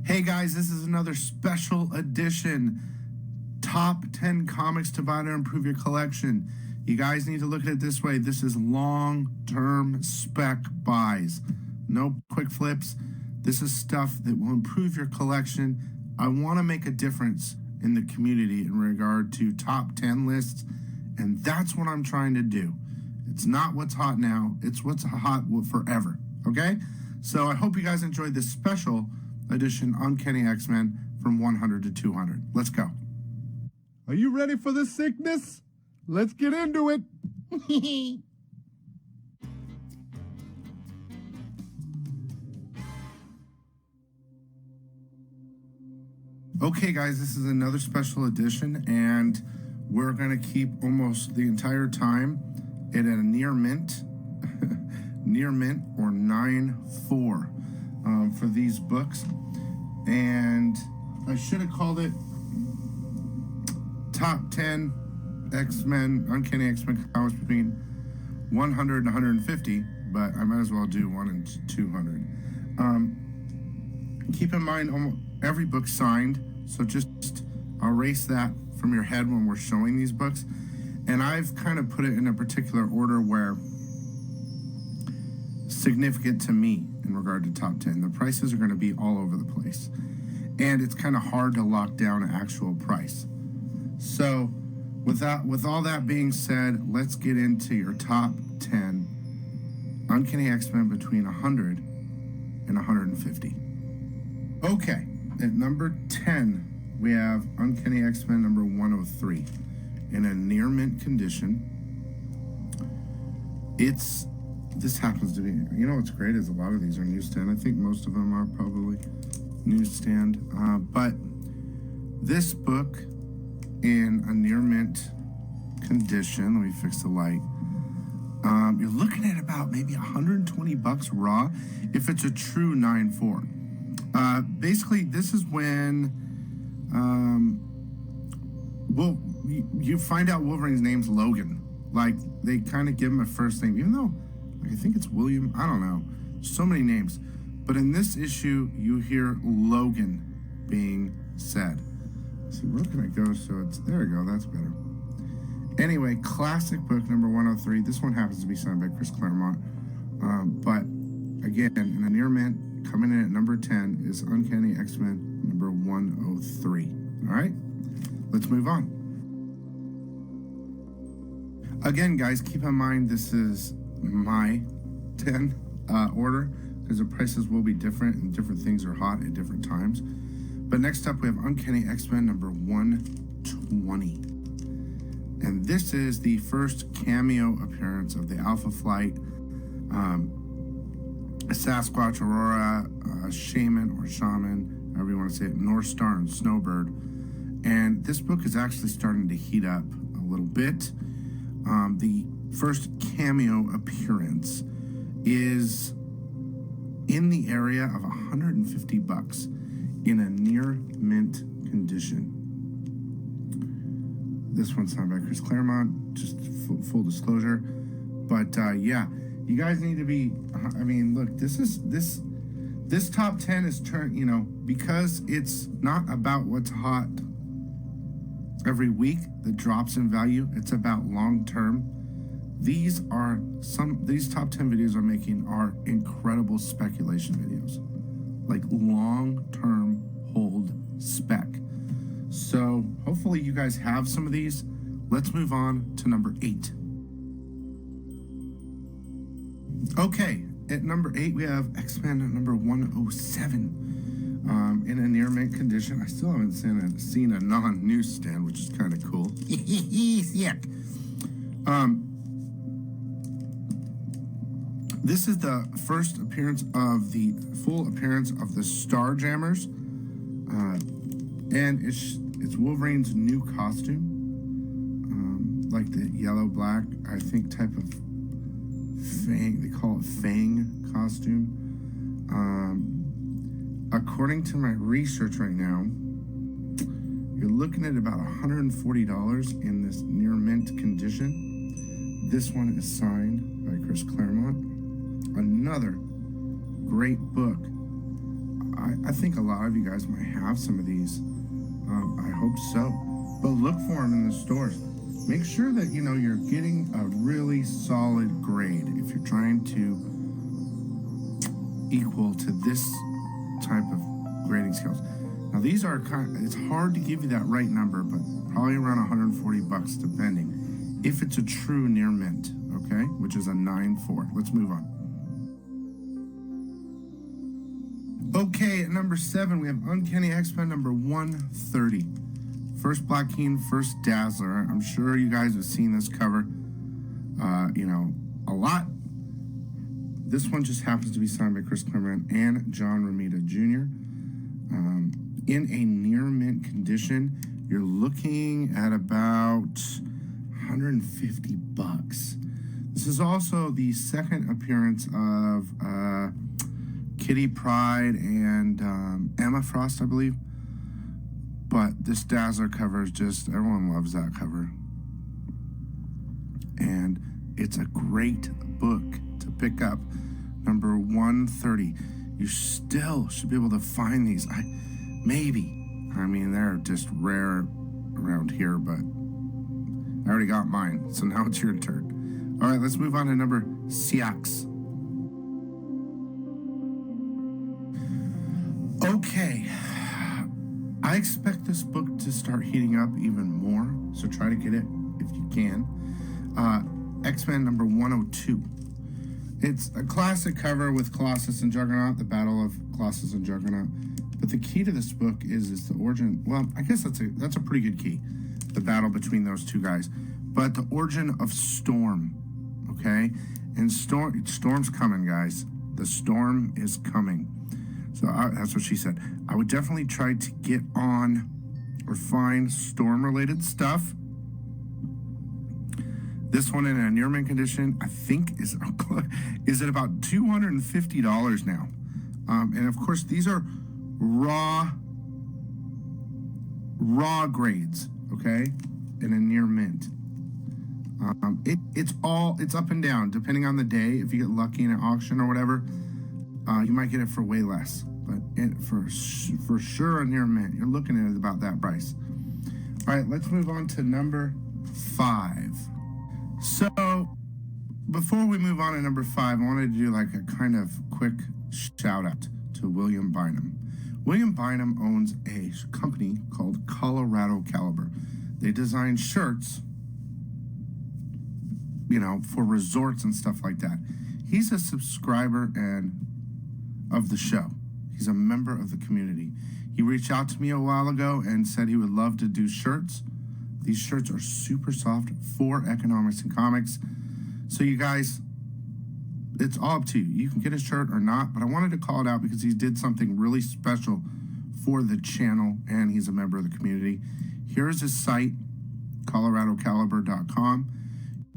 Hey guys, this is another special edition. Top 10 comics to buy to improve your collection. You guys need to look at it this way. This is long-term spec buys. No quick flips. This is stuff that will improve your collection. I want to make a difference in the community in regard to top 10 lists, and that's what I'm trying to do. It's not what's hot now. It's what's hot forever, okay? So I hope you guys enjoyed this special edition Uncanny XMen from 100 to 200. Let's go. Are you ready for the sickness? Let's get into it. Okay, guys, this is another special edition, and we're going to keep almost the entire time at a near mint, near mint or 9.4 for these books. And I should have called it Top 10 X-Men, Uncanny X-Men comics between 100 and 150, but I might as well do 1 and 200. Keep in mind, every book's signed, so just erase that from your head when we're showing these books. And I've kind of put it in a particular order where significant to me in regard to top 10. The prices are going to be all over the place, and it's kind of hard to lock down an actual price. So with all that being said, let's get into your top 10 Uncanny X-Men between 100 and 150. Okay, at number 10, we have Uncanny X-Men number 103 in a near mint condition. This happens to be, you know what's great is a lot of these are newsstand. I think most of them are probably newsstand. But this book in a near mint condition, let me fix the light. You're looking at about maybe $120 raw if it's a true 9.4. Basically, this is when you find out Wolverine's name's Logan. Like, they kind of give him a first name, even though I think it's William. I don't know. So many names. But in this issue, you hear Logan being said. Let's see, where can I go? So it's, there we go. That's better. Anyway, classic book number 103. This one happens to be signed by Chris Claremont. But again, in a near mint, coming in at number 10 is Uncanny X-Men number 103. All right, let's move on. Again, guys, keep in mind this is my 10 order, because the prices will be different and different things are hot at different times. But next up, we have Uncanny X-Men number 120. And this is the first cameo appearance of the Alpha Flight, Sasquatch, Aurora, Shaman or Shaman, however you want to say it, North Star, and Snowbird. And this book is actually starting to heat up a little bit. The first cameo appearance is in the area of $150 in a near mint condition. This one's signed by Chris Claremont, just full disclosure. But yeah, you guys need to be, I mean, look, this top 10 is because it's not about what's hot every week that drops in value. It's about long term. These top 10 videos I'm making are incredible speculation videos, like long term hold spec. So hopefully you guys have some of these. Let's move on to number 8. Okay, at number 8 we have X-Men number 107. In a near mint condition. I still haven't seen a non-newsstand, which is kind of cool. Yuck. This is the first appearance of the full appearance of the Starjammers, and it's Wolverine's new costume, like the yellow black, I think, type of fang. They call it fang costume. According to my research right now, you're looking at about $140 in this near mint condition. This one is signed by Chris Claremont. Another great book. I think a lot of you guys might have some of these. I hope so. But look for them in the stores. Make sure that, you're getting a really solid grade if you're trying to equal to this type of grading scales. Now these are it's hard to give you that right number, but probably around 140 bucks depending. If it's a true near mint, okay, which is a 9.4. Let's move on. Okay, at number 7, we have Uncanny XMen number 130. First Black King, first Dazzler. I'm sure you guys have seen this cover, a lot. This one just happens to be signed by Chris Claremont and John Romita Jr. In a near mint condition, you're looking at about 150 bucks. This is also the second appearance of Kitty Pryde and Emma Frost, I believe. But this Dazzler cover is just, everyone loves that cover. And it's a great book to pick up. Number 130. You still should be able to find these. They're just rare around here, but I already got mine. So now it's your turn. All right, let's move on to number 6. Okay. I expect this book to start heating up even more, so try to get it if you can. X-Men number 102. It's a classic cover with Colossus and Juggernaut, the battle of Colossus and Juggernaut. But the key to this book is the origin. Well, I guess that's a pretty good key, the battle between those two guys. But the origin of Storm, okay? And Storm's coming, guys. The storm is coming. So that's what she said. I would definitely try to get on or find storm-related stuff. This one in a near mint condition, I think is at about $250 now. And of course, these are raw grades, okay, in a near mint. It's up and down depending on the day. If you get lucky in an auction or whatever, you might get it for way less. But for sure a near mint, you're looking at it about that price. All right, let's move on to number 5. So before we move on to number 5, I wanted to do like a kind of quick shout out to William Bynum. William Bynum owns a company called Colorado Caliber. They design shirts, for resorts and stuff like that. He's a subscriber of the show. He's a member of the community. He reached out to me a while ago and said he would love to do shirts. These shirts are super soft for economics and comics. So you guys, it's all up to you. You can get a shirt or not, but I wanted to call it out because he did something really special for the channel and he's a member of the community. Here's his site, coloradocaliber.com.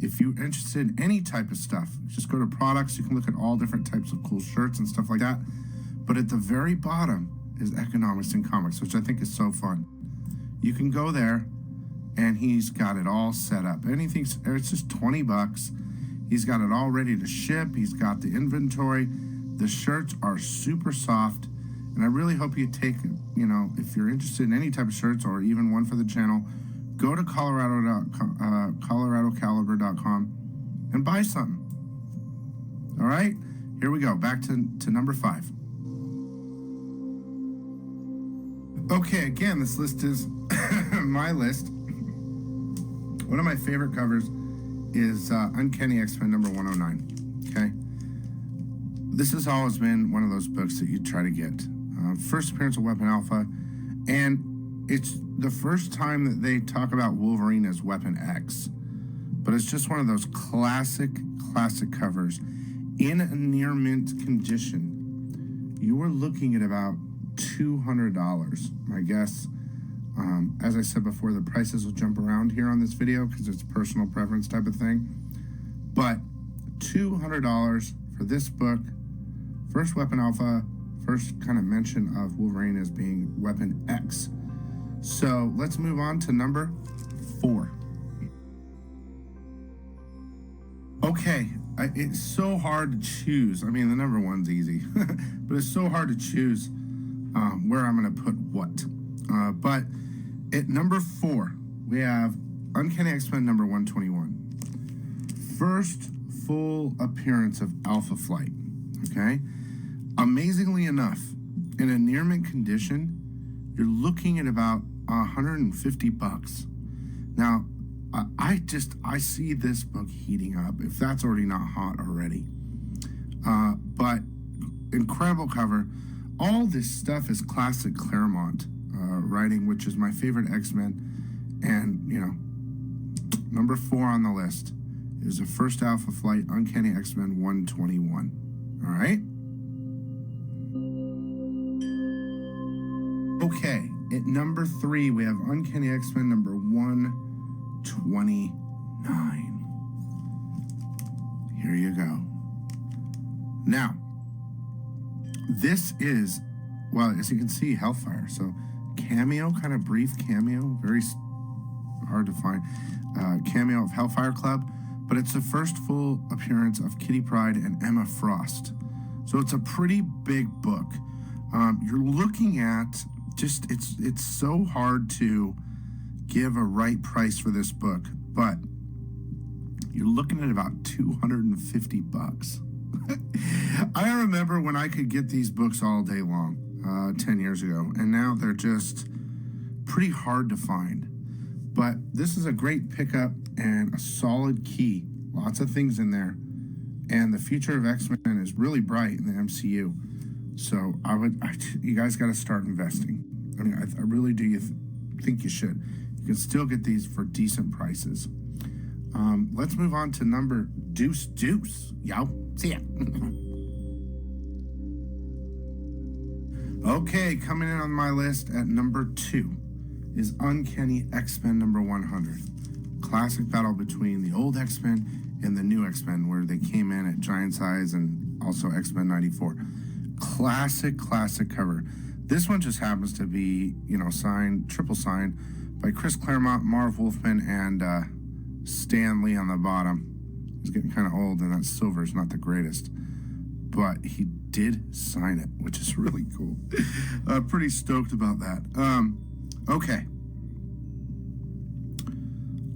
If you're interested in any type of stuff, just go to products. You can look at all different types of cool shirts and stuff like that. But at the very bottom is economics and comics, which I think is so fun. You can go there and he's got it all set up. It's just 20 bucks. He's got it all ready to ship. He's got the inventory. The shirts are super soft. And I really hope you take, if you're interested in any type of shirts or even one for the channel, go to coloradocaliber.com and buy something. All right, here we go. Back to number 5. Okay, again, this list is my list. One of my favorite covers is Uncanny XMen number 109. Okay, this has always been one of those books that you try to get. First appearance of Weapon Alpha, and it's the first time that they talk about Wolverine as Weapon X. But it's just one of those classic covers in a near mint condition. You were looking at about $200. My guess, as I said before, the prices will jump around here on this video because it's personal preference type of thing. But $200 for this book, first Weapon Alpha, first kind of mention of Wolverine as being Weapon X. So let's move on to number 4. Okay, it's so hard to choose. I mean, the number 1's easy, but it's so hard to choose. where I'm going to put what. But at number 4, we have Uncanny XMen number 121. First full appearance of Alpha Flight. Okay? Amazingly enough, in a near mint condition, you're looking at about $150. Now, I see this book heating up, if that's already not hot already. But incredible cover. All this stuff is classic Claremont writing, which is my favorite X-Men. And, number 4 on the list is the first Alpha Flight Uncanny X-Men 121. All right? Okay, at number 3, we have Uncanny X-Men number 129. Here you go. Now, this is, well, as you can see, Hellfire. So, cameo, kind of brief cameo, very hard to find, cameo of Hellfire Club. But it's the first full appearance of Kitty Pryde and Emma Frost. So, it's a pretty big book. You're looking at just, it's so hard to give a right price for this book, but you're looking at about $250. I remember when I could get these books all day long, 10 years ago, and now they're just pretty hard to find. But this is a great pickup and a solid key. Lots of things in there. And the future of X-Men is really bright in the MCU. So you guys got to start investing. I mean, I really do think you should. You can still get these for decent prices. Let's move on to number Deuce. Yow. See ya. Okay, coming in on my list at number 2 is Uncanny X-Men number 100. Classic battle between the old X-Men and the new X-Men, where they came in at giant size, and also X-Men 94. Classic cover. This one just happens to be, triple signed by Chris Claremont, Marv Wolfman, and Stan Lee on the bottom. He's getting kind of old, and that silver is not the greatest. But he did sign it, which is really cool. Pretty stoked about that. Okay.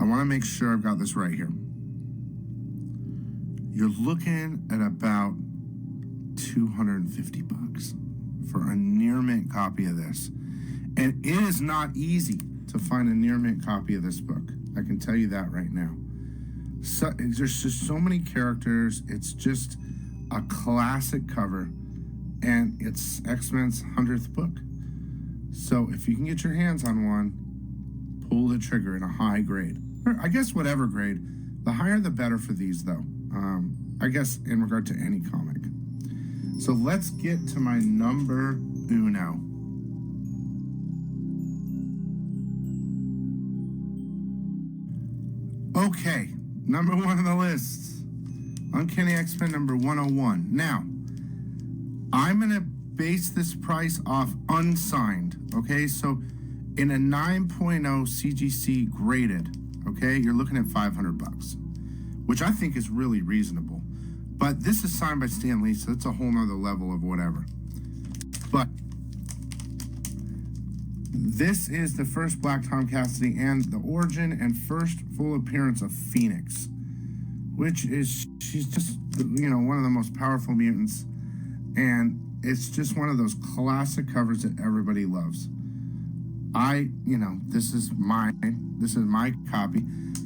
I want to make sure I've got this right here. You're looking at about $250 for a near mint copy of this. And it is not easy to find a near mint copy of this book. I can tell you that right now. So there's just so many characters. It's just a classic cover, and it's X-Men's 100th book. So if you can get your hands on one, pull the trigger in a high grade. Or I guess whatever grade. The higher the better for these, though. I guess in regard to any comic. So let's get to my number uno. Okay, number 1 on the list, Uncanny X-Men number 101. Now, I'm going to base this price off unsigned, okay? So, in a 9.0 CGC graded, okay, you're looking at $500, which I think is really reasonable. But this is signed by Stan Lee, so it's a whole nother level of whatever. But this is the first Black Tom Cassidy and the origin and first full appearance of Phoenix, which is, she's just, one of the most powerful mutants. And it's just one of those classic covers that everybody loves. This is my copy.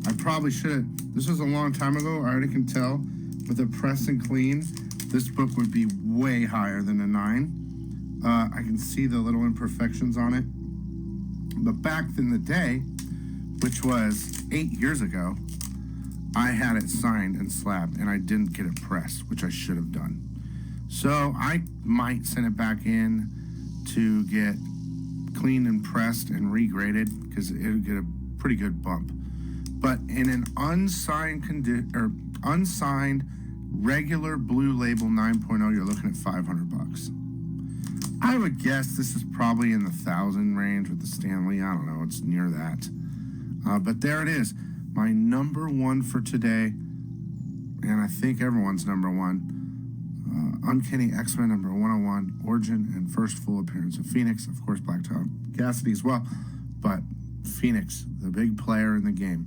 I probably should, this was a long time ago, I already can tell. With a press and clean, this book would be way higher than a 9. I can see the little imperfections on it. But back in the day, which was 8 years ago, I had it signed and slabbed, and I didn't get it pressed, which I should have done. So I might send it back in to get cleaned and pressed and regraded, because it would get a pretty good bump. But in an unsigned regular blue label 9.0, you're looking at $500. I would guess this is probably in the 1,000 range with the Stan Lee. I don't know. It's near that. But there it is. My number 1 for today, and I think everyone's number 1, Uncanny XMen number 101, origin and first full appearance of Phoenix. Of course, Black Tom Cassidy as well. But Phoenix, the big player in the game.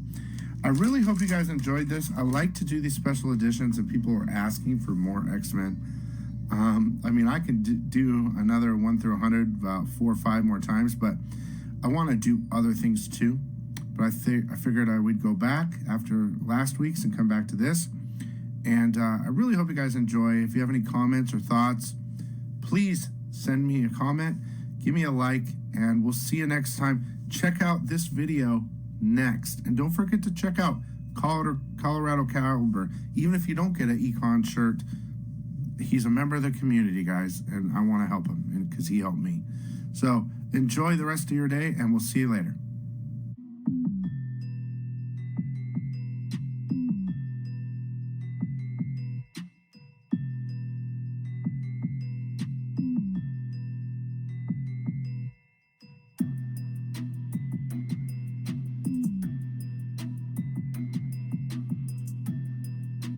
I really hope you guys enjoyed this. I like to do these special editions, and people are asking for more X-Men. I mean, I can do another 1 through 100 about 4 or 5 more times, but I want to do other things too. But I figured I would go back after last week's and come back to this. And I really hope you guys enjoy. If you have any comments or thoughts, please send me a comment, give me a like, and we'll see you next time. Check out this video next. And don't forget to check out Colorado Caliber. Even if you don't get an Econ shirt, he's a member of the community, guys, and I want to help him because he helped me. So enjoy the rest of your day, and we'll see you later.